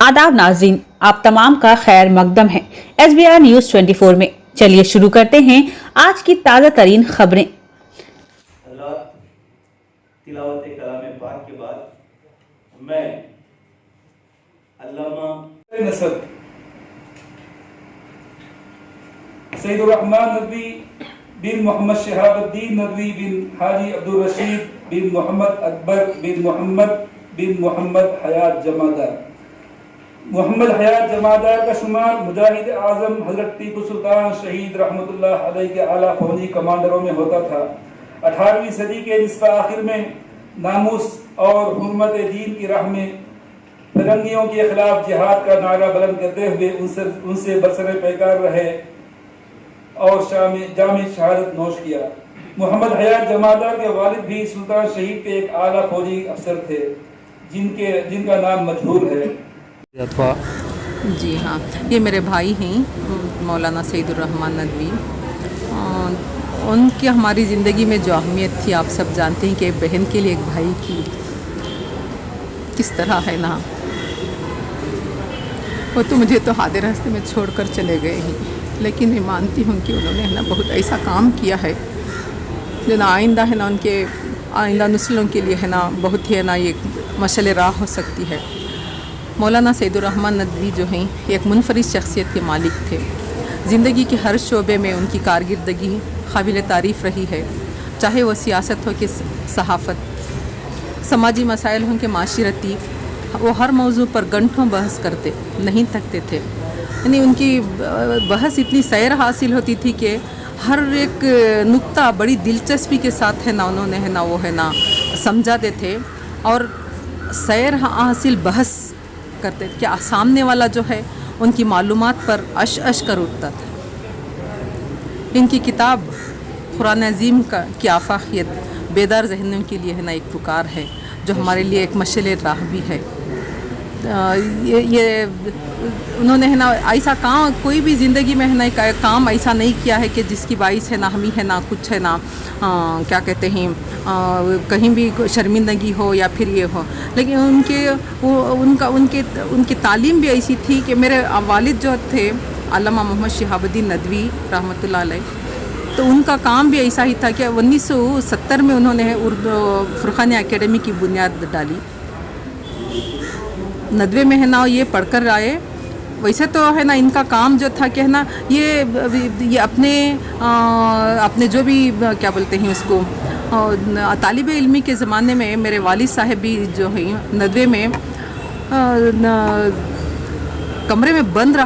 आदाब नाज़रीन, आप तमाम का खैर मकदम है SBR न्यूज़ 24 में। चलिए शुरू करते हैं आज की ताज़ा तरीन खबरें। तिलावत कलाम पाक के बाद मैं अल्लामा नसब सैयदुर रहमान नदवी बिन मोहम्मद शहाबुद्दीन नदवी बिन हाजी अब्दुल रशीद बिन मोहम्मद अकबर बिन मोहम्मद हयात जमादार। मोहम्मद हयात जमादार का शुमार मुजाहिद आजम हजरत टीपू सुल्तान शहीद रहमतुल्लाह अलैह के आला फौजी कमांडरों में होता था। 18वीं सदी के निस्फ आखिर में नामूस और हुर्मत दीन की राह में फिरंगियों के खिलाफ जिहाद का नारा बुलंद करते हुए उनसे बरसरे पैकार रहे और जामे शहादत नोश किया। मोहम्मद हयात जमादार के वालिद भी सुल्तान शहीद के एक आला फौजी अफसर थे जिनका नाम मशहूर है। जी हाँ, ये मेरे भाई हैं मौलाना सैयदुर रहमान नदवी। उनकी हमारी ज़िंदगी में जो अहमियत थी आप सब जानते हैं कि एक बहन के लिए एक भाई की किस तरह है ना। वो तो मुझे तो हादे रास्ते में छोड़कर चले गए ही, लेकिन मैं मानती हूँ कि उन्होंने है ना बहुत ऐसा काम किया है जो ना आइंदा है ना उनके आइंदा नस्लों के लिए है ना बहुत ही है ना ये मशल राह हो सकती है। मौलाना सैयदुर रहमान नदवी जो हैं एक मुनफरिद शख्सियत के मालिक थे। ज़िंदगी के हर शोबे में उनकी कारकर्दगी काबिल तारीफ़ रही है, चाहे वह सियासत हो कि सहाफ़त, समाजी मसाइल हों कि माशरती। वो हर मौजू पर घंटों बहस करते नहीं थकते थे। यानी उनकी बहस इतनी सैर हासिल होती थी कि हर एक नुक्ता बड़ी दिलचस्पी के साथ है ना उन्होंने है ना वो है ना समझाते थे और सैर हासिल बहस करते थे कि सामने वाला जो है उनकी मालूमात पर अश कर उठता था। इनकी किताब कुरान अज़ीम की आफाकियत बेदार ज़हनों के लिए है ना एक पुकार है जो हमारे लिए एक मशल राह भी है। ये उन्होंने है ना ऐसा काम कोई भी ज़िंदगी में है ना काम ऐसा नहीं किया है कि जिसकी बाइस है ना हमें है ना कुछ है ना क्या कहते हैं कहीं भी शर्मिंदगी हो या फिर ये हो। लेकिन उनकी तालीम भी ऐसी थी कि मेरे वालिद जो थे अल्लामा मोहम्मद शहाबुद्दीन नदवी रहमतुल्लाह अलैह, तो उनका काम भी ऐसा ही था कि 1970 में उन्होंने उर्दू फुरखान एकेडमी की बुनियाद डाली। नदवे में है ना ये पढ़कर आए। वैसे तो है ना इनका काम जो था कि है ना ये अपने जो भी क्या बोलते हैं उसको तालिब इल्मी के ज़माने में मेरे वालिद साहब भी जो हैं नदवे में कमरे में बंद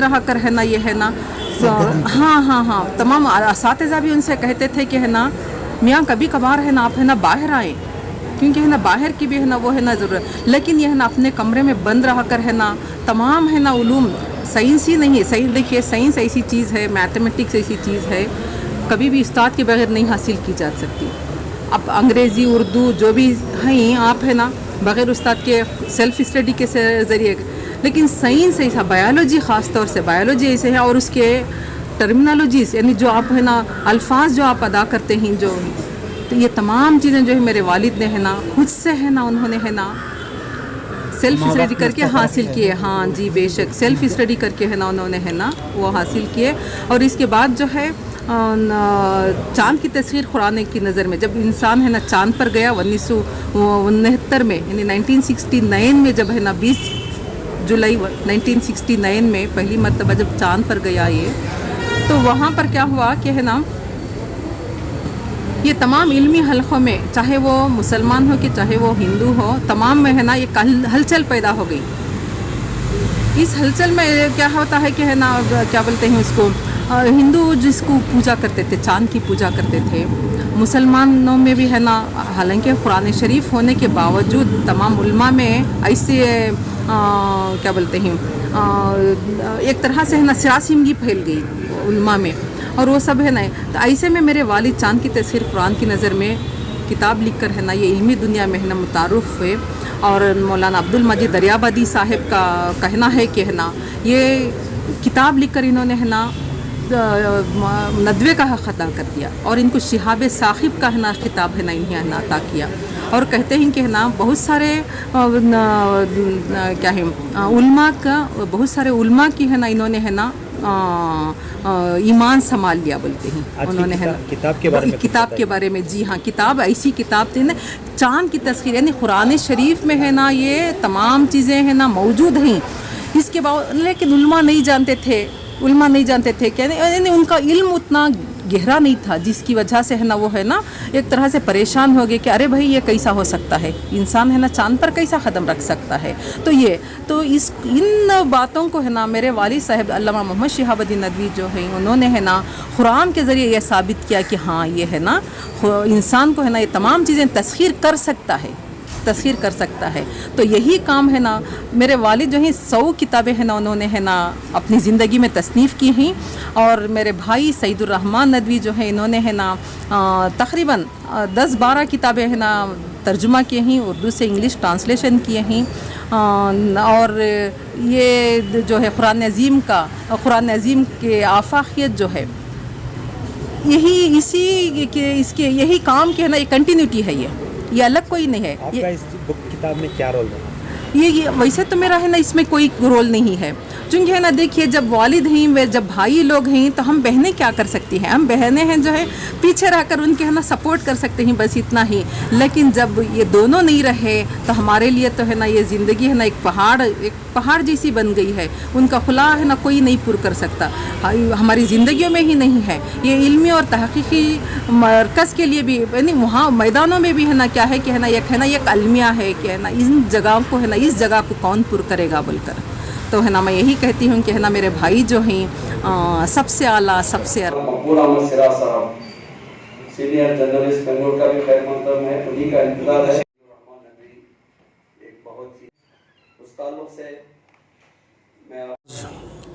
रहा कर है ना ये है ना हाँ तमाम असातिज़ा भी उनसे कहते थे कि है ना मियाँ कभी कभार है ना आप है ना बाहर आए, क्योंकि है ना बाहर की भी है ना वो है ना ज़रूरत। लेकिन ये है ना अपने कमरे में बंद रहा कर है ना तमाम है ना उलूम साइंस ही नहीं है। सही देखिए, साइंस ऐसी चीज़ है, मैथमेटिक्स ऐसी चीज़ है कभी भी उस्ताद के बगैर नहीं हासिल की जा सकती। अब अंग्रेज़ी उर्दू जो भी हैं आप है ना बग़ैर उस्ताद के सेल्फ़ स्टडी के ज़रिए। लेकिन साइंस ऐसा, बायोलॉजी ख़ास तौर से बायोलॉजी ऐसे है और उसके टर्मिनोलॉजीज़ यानी जो आप है ना अल्फाज जो आप अदा करते हैं जो, तो ये तमाम चीज़ें जो है मेरे वालिद ने है ना खुद से है ना उन्होंने है ना सेल्फ़ स्टडी करके हासिल किए। हाँ जी बेशक, सेल्फ़ स्टडी करके है ना उन्होंने है ना वो हासिल किए। और इसके बाद जो है चाँद की तस्वीर कुरान की नज़र में जब इंसान है ना चाँद पर गया 1969 में यानी 1969 में जब है ना 20 जुलाई 1969 में पहली मरतबा जब चाँद पर गया ये, तो वहाँ पर क्या हुआ कि है ना ये तमाम इल्मी हलक़ों में चाहे वो मुसलमान हो कि चाहे वो हिंदू हो तमाम में है ना ये हलचल पैदा हो गई। इस हलचल में क्या होता है कि है ना क्या बोलते हैं उसको हिंदू जिसको पूजा करते थे, चाँद की पूजा करते थे। मुसलमानों में भी है ना हालांकि कुरान शरीफ होने के बावजूद तमाम उल्मा में ऐसे क्या बोलते हैं एक तरह से है ना सियासिमगी फैल गई उल्मा में और वो सब है ना। तो ऐसे में मेरे वालिद चाँद की तस्वीर कुरान की नज़र में किताब लिख कर है ना ये इल्मी दुनिया में है ना मुतारुफ़ हुए। और मौलाना अब्दुल मजीद दरियाबादी साहब का कहना है कि है ना ये किताब लिख कर इन्होंने है ना नदवे का हक़ अदा कर दिया और इनको शिहाब साहिब का है ना खिताब है ना इन्हें अता किया। اور کہتے ہیں کہ ہے نا بہت سارے کیا ہے علماء کا بہت سارے علماء کی ہے نا انہوں نے ہے نا ایمان سنبھال لیا بولتے ہیں انہوں نے ہے نا کتاب کے بارے میں جی ہاں کتاب ایسی کتاب تھی نا چاند کی تذکیر یعنی قرآن شریف میں ہے نا یہ تمام چیزیں ہیں نا موجود ہیں اس کے باوجود لیکن علماء نہیں جانتے تھے کہ یعنی ان کا علم اتنا گہرا نہیں تھا جس کی وجہ سے ہے نا وہ ہے نا ایک طرح سے پریشان ہو گئے کہ ارے بھائی یہ کیسا ہو سکتا ہے انسان ہے نا چاند پر کیسا قدم رکھ سکتا ہے تو ان باتوں کو ہے نا میرے والد صاحب علامہ محمد شہاب الدین ندوی جو ہیں انہوں نے ہے نا قرآن کے ذریعے یہ ثابت کیا کہ ہاں یہ ہے نا انسان کو ہے نا یہ تمام چیزیں تسخیر کر سکتا ہے تو یہی کام ہے نا میرے والد جو ہیں 100 کتابیں ہیں نا انہوں نے ہے نا اپنی زندگی میں تصنیف کی ہیں اور میرے بھائی سعید الرحمن ندوی جو ہیں انہوں نے ہے نا تقریباً 10-12 کتابیں ہیں نا ترجمہ کیے ہیں اردو سے انگلش ٹرانسلیشن کیے ہیں اور یہ جو ہے قرآن عظیم کے آفاقیت جو ہے یہی کام کے ہے نا یہ کنٹینیوٹی ہے یہ الگ کوئی نہیں ہے آپ کا اس کتاب میں کیا رول ہے یہ ویسے تو میرا ہے نا اس میں کوئی رول نہیں ہے چونکہ ہے نا دیکھیے جب والد ہیں جب بھائی لوگ ہیں تو ہم بہنیں کیا کر سکتی ہیں ہم بہنیں ہیں جو ہے پیچھے رہ کر ان کے ہے نا سپورٹ کر سکتے ہیں بس اتنا ہی لیکن جب یہ دونوں نہیں رہے تو ہمارے لیے تو ہے نا یہ زندگی ہے نا ایک پہاڑ جیسی بن گئی ہے ان کا خلا ہے نا کوئی نہیں پر کر سکتا ہماری زندگیوں میں ہی نہیں ہے یہ علمی اور تحقیقی مرکز کے لیے بھی یعنی وہاں میدانوں میں بھی ہے نا کیا ہے کہ ہے نا ایک المیہ ہے کہ ہے نا ان جگہوں کو ہے نا اس جگہ کو کون پر کرے گا بول کر تو ہے نا میں یہی کہتی ہوں کہ ہے نا میرے بھائی جو ہیں سب سے اعلیٰ مقبول احمد سراج صاحب سینئر جرنلسٹ بنگلور کا بھی خیر مقدم ہے انہی کا انتظار ہے الرحمن ندوی ایک بہت ہی اس تعلق سے میں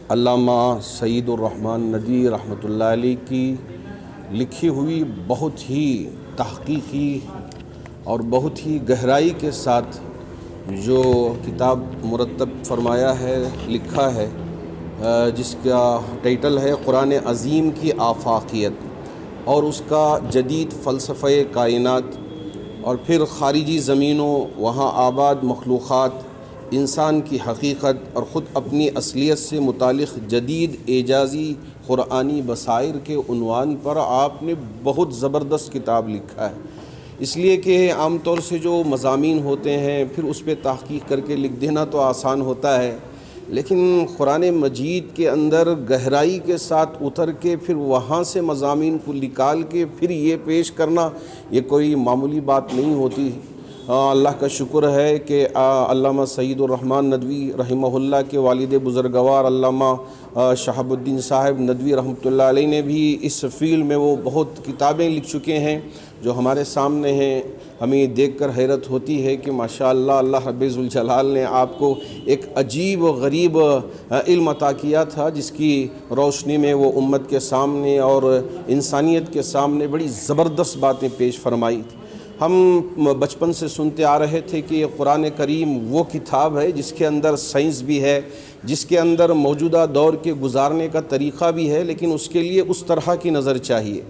علامہ سعید الرحمن ندوی رحمۃ اللہ علیہ کی لکھی ہوئی بہت ہی تحقیقی اور بہت ہی گہرائی کے ساتھ جو کتاب مرتب فرمایا ہے لکھا ہے جس کا ٹائٹل ہے قرآن عظیم کی آفاقیت اور اس کا جدید فلسفہ کائنات اور پھر خارجی زمینوں وہاں آباد مخلوقات انسان کی حقیقت اور خود اپنی اصلیت سے متعلق جدید اعجازی قرآنی بصائر کے عنوان پر آپ نے بہت زبردست کتاب لکھا ہے اس لیے کہ عام طور سے جو مضامین ہوتے ہیں پھر اس پہ تحقیق کر کے لکھ دینا تو آسان ہوتا ہے لیکن قرآن مجید کے اندر گہرائی کے ساتھ اتر کے پھر وہاں سے مضامین کو نکال کے پھر یہ پیش کرنا یہ کوئی معمولی بات نہیں ہوتی اللہ کا شکر ہے کہ علامہ سعید الرحمن ندوی رحمہ اللہ کے والد بزرگوار علامہ شہاب الدین صاحب ندوی رحمۃ اللہ علیہ نے بھی اس فیلڈ میں وہ بہت کتابیں لکھ چکے ہیں جو ہمارے سامنے ہیں ہمیں دیکھ کر حیرت ہوتی ہے کہ ماشاءاللہ اللہ رب ذوالجلال نے آپ کو ایک عجیب و غریب علم عطا کیا تھا جس کی روشنی میں وہ امت کے سامنے اور انسانیت کے سامنے بڑی زبردست باتیں پیش فرمائی تھی ہم بچپن سے سنتے آ رہے تھے کہ یہ قرآن کریم وہ کتاب ہے جس کے اندر سائنس بھی ہے جس کے اندر موجودہ دور کے گزارنے کا طریقہ بھی ہے لیکن اس کے لیے اس طرح کی نظر چاہیے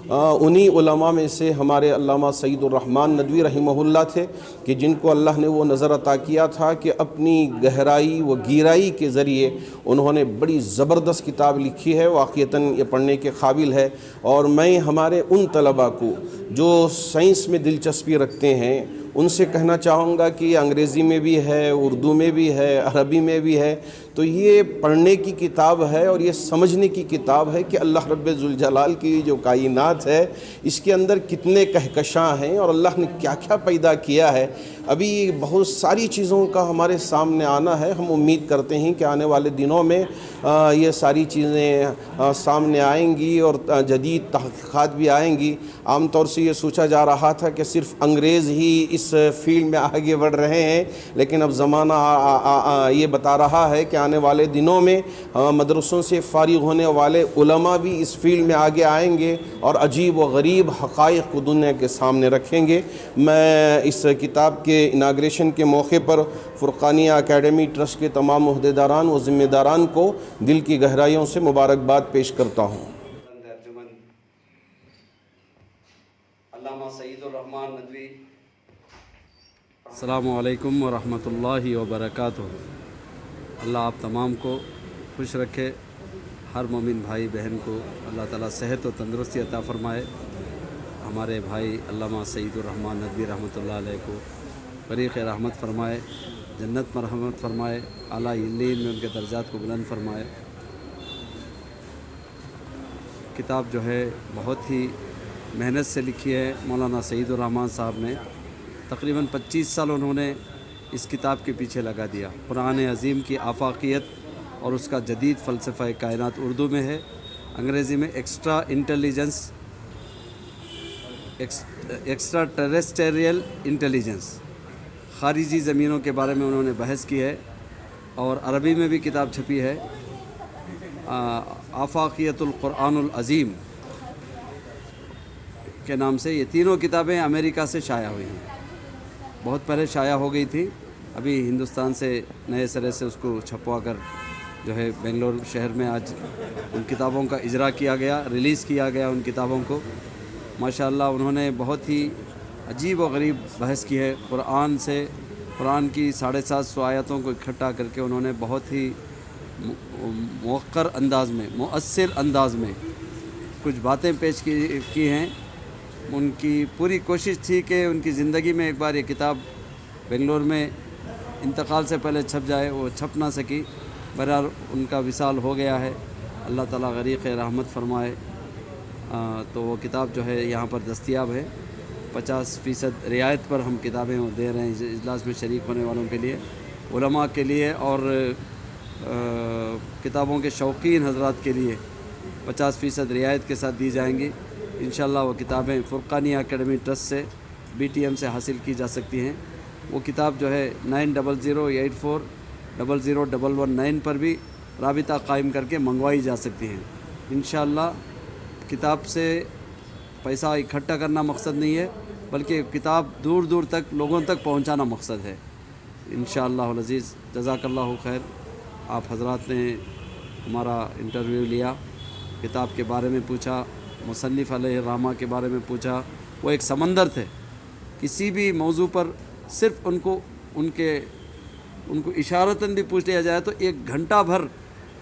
انہی علماء میں سے ہمارے علامہ سعید الرحمن ندوی رحمہ اللہ تھے کہ جن کو اللہ نے وہ نظر عطا کیا تھا کہ اپنی گہرائی و گیرائی کے ذریعے انہوں نے بڑی زبردست کتاب لکھی ہے واقعتاً یہ پڑھنے کے قابل ہے اور میں ہمارے ان طلباء کو جو سائنس میں دلچسپی رکھتے ہیں ان سے کہنا چاہوں گا کہ یہ انگریزی میں بھی ہے اردو میں بھی ہے عربی میں بھی ہے تو یہ پڑھنے کی کتاب ہے اور یہ سمجھنے کی کتاب ہے کہ اللہ رب ذوالجلال کی جو کائنات ہے اس کے اندر کتنے کہکشاں ہیں اور اللہ نے کیا کیا پیدا کیا ہے ابھی بہت ساری چیزوں کا ہمارے سامنے آنا ہے ہم امید کرتے ہیں کہ آنے والے دنوں میں یہ ساری چیزیں سامنے آئیں گی اور جدید تحقیقات بھی آئیں گی عام طور سے یہ سوچا جا رہا تھا کہ صرف انگریز ہی اس فیلڈ میں آگے بڑھ رہے ہیں لیکن اب زمانہ یہ بتا رہا ہے کہ آنے والے دنوں میں مدرسوں سے فارغ ہونے والے علماء بھی اس فیلڈ میں آگے آئیں گے اور عجیب و غریب حقائق کو دنیا کے سامنے رکھیں گے میں اس کتاب کے اناگریشن کے موقع پر فرقانیہ اکیڈمی ٹرسٹ کے تمام عہدیداران و ذمہ داران کو دل کی گہرائیوں سے مبارکباد پیش کرتا ہوں علامہ سعید الرحمن ندوی अस्सलामु अलैकुम व रहमतुल्लाहि व बरकातुहू। अल्लाह आप तमाम को खुश रखे, हर मोमिन भाई बहन को अल्लाह ताला सेहत और तंदुरुस्ती अता फ़रमाए। हमारे भाई अल्लामा सईदुर रहमान नदवी रहमतुल्लाह अलैह को फ़रीक़ रहमत फ़रमाए, जन्नत में रहमत फ़रमाए, आला इल्लीन में उनके दर्जात को बुलंद फ़रमाए। किताब जो है बहुत ही मेहनत से लिखी है मौलाना सईदुर रहमान साहब ने। तकरीबन 25 साल उन्होंने इस किताब के पीछे लगा दिया। कुरान अज़ीम की आफाकियत और उसका जदीद फ़लसफ़ा कायनात उर्दू में है, अंग्रेज़ी में एक्स्ट्रा टेरेस्टेरियल इंटेलिजेंस, ख़ारिजी ज़मीनों के बारे में उन्होंने बहस की है। और अरबी में भी किताब छपी है, आफाकियतुल कुरानुल अज़ीम के नाम से। ये तीनों किताबें अमेरिका से शाया हुई हैं, बहुत पहले शाया हो गई थी, अभी हिंदुस्तान से नए सिरे से उसको छपवा कर जो है बेंगलोर शहर में आज उन किताबों का इजरा किया गया, रिलीज़ किया गया उन किताबों को। माशाअल्लाह उन्होंने बहुत ही अजीब व गरीब बहस की है कुरान से। कुरान की 750 आयतों को इकट्ठा करके उन्होंने बहुत ही मुवक्कर अंदाज़ में, मुअस्सिर अंदाज़ में कुछ बातें पेश की हैं। उनकी पूरी कोशिश थी कि उनकी ज़िंदगी में एक बार ये किताब बेंगलोर में इंतकाल से पहले छप जाए, वो छप ना सकी। बहरहाल उनका विसाल हो गया है, अल्लाह ताला गरीक़ रहमत फ़रमाए। तो वो किताब जो है यहाँ पर दस्तयाब है, 50% रियायत पर हम किताबें वो दे रहे हैं इजलास में शरीक होने वालों के लिए, उलमा के लिए और किताबों के शौकीन हजरात के लिए 50% रियायत के साथ दी जाएंगी। इंशाअल्लाह वो किताबें फ़ुरक़ानी एकेडमी ट्रस्ट से BTM से हासिल की जा सकती हैं। वो किताब जो है 9008400119 पर भी राबिता कायम करके मंगवाई जा सकती हैं। इंशाअल्लाह किताब से पैसा इकट्ठा करना मकसद नहीं है, बल्कि किताब दूर दूर तक लोगों तक पहुंचाना मकसद है। इंशाअल्लाह अज़ीज़, जज़ाकल्लाहु खैर। आप हजरात ने हमारा इंटरव्यू लिया, किताब के बारे में पूछा, मुसन्निफ़ अलैहिर्रहमा के बारे में पूछा। वो एक समंदर थे, किसी भी मौजू पर सिर्फ़ उनको इशारतन भी पूछ लिया जाए तो 1 घंटा भर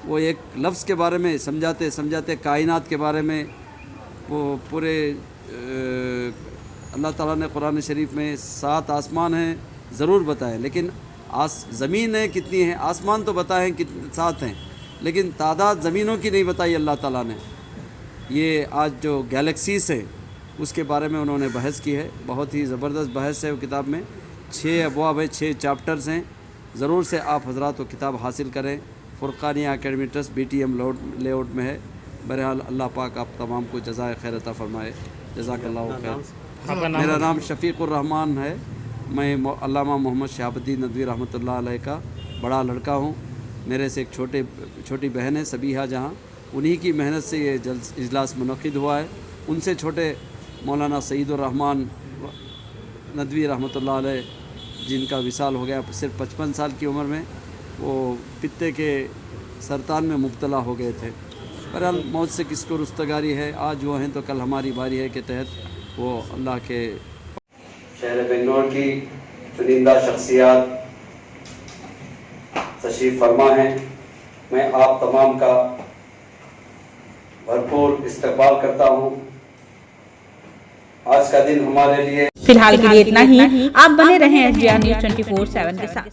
वो एक लफ्ज़ के बारे में समझाते कायनात के बारे में। वो पूरे अल्लाह ताला ने कुरान शरीफ में 7 आसमान हैं ज़रूर बताए, लेकिन ज़मीनें कितनी हैं, आसमान तो बताए हैं कितने 7 हैं, लेकिन तादाद ज़मीनों की नहीं बताई अल्लाह ताला ने। ये आज जो गैलेक्सीज़ है उसके बारे में उन्होंने बहस की है, बहुत ही ज़बरदस्त बहस है वो किताब में। 6 अबवाब है, 6 चैप्टर्स हैं। ज़रूर से आप हजरात वो किताब हासिल करें। फ़ुरक़ानी एकेडमी ट्रस्ट BTM लेआउट में है। बहरहाल अल्लाह पाक आप तमाम को जज़ाए खैर अता फ़रमाए। जज़ाकल्लाहु खैर। मेरा नाम शफ़ीक़ुर रहमान है। मैं अल्लामा मोहम्मद शहाबुद्दीन नदवी रहमतुल्लाह अलैह का बड़ा लड़का हूँ। मेरे से एक छोटी बहन है सबीहा जहाँ, उन्हीं की मेहनत से ये इजलास मुनक़िद हुआ है। उनसे छोटे मौलाना सईदुर रहमान नदवी रहमतुल्लाह अलैह, जिनका विसाल हो गया सिर्फ 55 साल की उम्र में, वो पित्ते के सरतान में मुब्तला हो गए थे। बहरहाल मौत से किसको रुस्तगारी है, आज वो हैं तो कल हमारी बारी है के तहत वो अल्लाह के शहर बेंगलोर की चुनिंदा शख्सियात तशरीफ़ फरमा हैं। मैं आप तमाम का भरपूर इस्तकबाल करता हूँ। आज का दिन हमारे लिए फिलहाल के लिए इतना ही। आप बने रहें SBR News 24/7 के साथ।